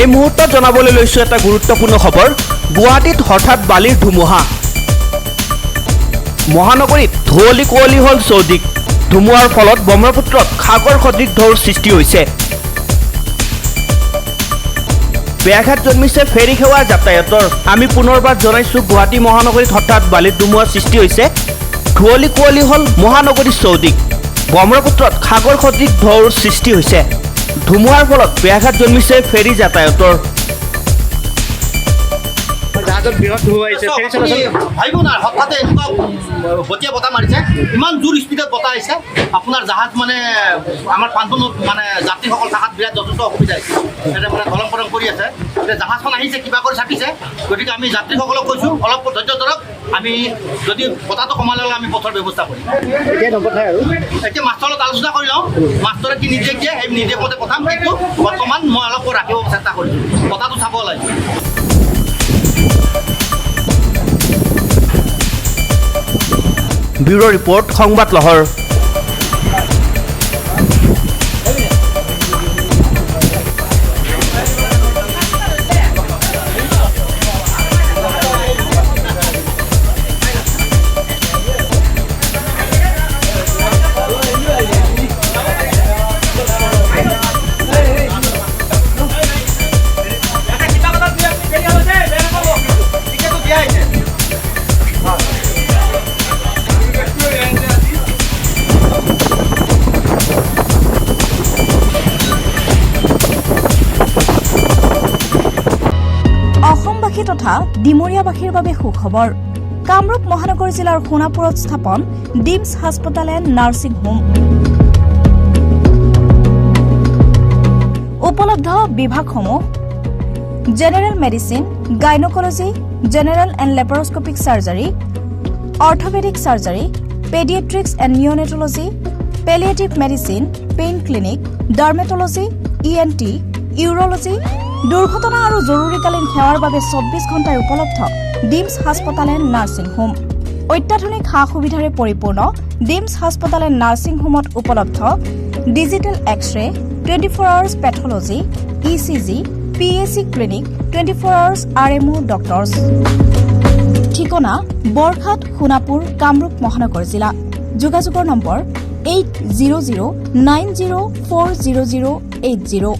এই মুহূৰ্তত জনাবলৈ লৈছো এটা গুৰুত্বপূৰ্ণ খবৰ। গুৱাহাটীত হঠাৎ বালিৰ ধুমুহা। মহানগৰীত ধুঁৱলি কুঁৱলী হ'ল চৌদিশ। ধুমুহাৰ ফলত ব্ৰহ্মপুত্ৰত সাগৰ সদৃশ ঢৌৰ সৃষ্টি হৈছে। ব্যাঘাত জন্মিছে ফেৰী সেৱা যাতায়াতৰ। আমি পুনৰবাৰ জনাইছো গুৱাহাটী মহানগৰীত হঠাৎ বালিৰ ধুমুহাৰ সৃষ্টি হৈছে। ধুঁৱলি কুঁৱলী হ'ল মহানগৰীৰ চৌদিশ। ব্ৰহ্মপুত্ৰত সাগৰ সদৃশ ঢৌৰ সৃষ্টি হৈছে। ধুমুহাৰ ফলত ব্যাঘাত জন্মিছে ফেৰী যাতায়াতৰ। ভাবিব না হঠাতে এনেকুৱা বতীয়া বতাহ মাৰিছে, ইমান জোৰ স্পীডত বতাহ আহিছে। আপোনাৰ জাহাজ মানে আমাৰ পাণ্ডুনত মানে যাত্ৰীসকল থকাত বিৰাট যথেষ্ট অসুবিধা হৈছে। এতিয়া মানে ধলং পলং কৰি আছে। এতিয়া জাহাজখন আহিছে, কিবা কৰি চাপিছে। গতিকে আমি যাত্ৰীসকলক কৈছোঁ অলপ ধৈৰ্য ধৰক, আমি যদি বতাহটো কমালে আমি পথৰ ব্যৱস্থা কৰিম। এতিয়া মাষ্টৰৰ লগত আলোচনা কৰি লওঁ, মাষ্টৰে কি নিৰ্দেশ দিয়ে সেই নিৰ্দেশ মতে পঠাম। কিন্তু বৰ্তমান মই অলপ ৰাখিব চেষ্টা কৰিছোঁ, বতাহটো চাব লাগে। ব্যুৰ' ৰিপৰ্ট, সংবাদ লহৰ। অসমবাসী তথা ডিমৰীয়াবাসীৰ বাবে সুখবৰ। কামৰূপ মহানগৰ জিলাৰ সোণাপুৰত স্থাপন ডিমছ হাস্পতাল এণ্ড নাৰ্ছিং হোম। উপলব্ধ বিভাগসমূহ: general medicine, gynaecology, general and laparoscopic surgery, orthopaedic surgery, paediatrics and neonatology, palliative medicine, pain clinic, dermatology, ENT, urology. দুৰ্ঘটনা আৰু জৰুৰীকালীন সেৱাৰ বাবে 24 ঘণ্টাই উপলব্ধ ডিমছ হাস্পতাল এণ্ড নাৰ্ছিং হোম। অত্যাধুনিক সা সুবিধাৰে পৰিপূৰ্ণ ডিমছ হাস্পতাল এণ্ড নাৰ্ছিং হোমত উপলব্ধ digital X-ray, 24 hours pathology, ECG, PAC clinic, 24 hours RMO doctors. ঠিকনা: বৰঘাট, সোণাপুৰ, কামৰূপ মহানগৰ জিলা। যোগাযোগৰ নম্বৰ 8009040080।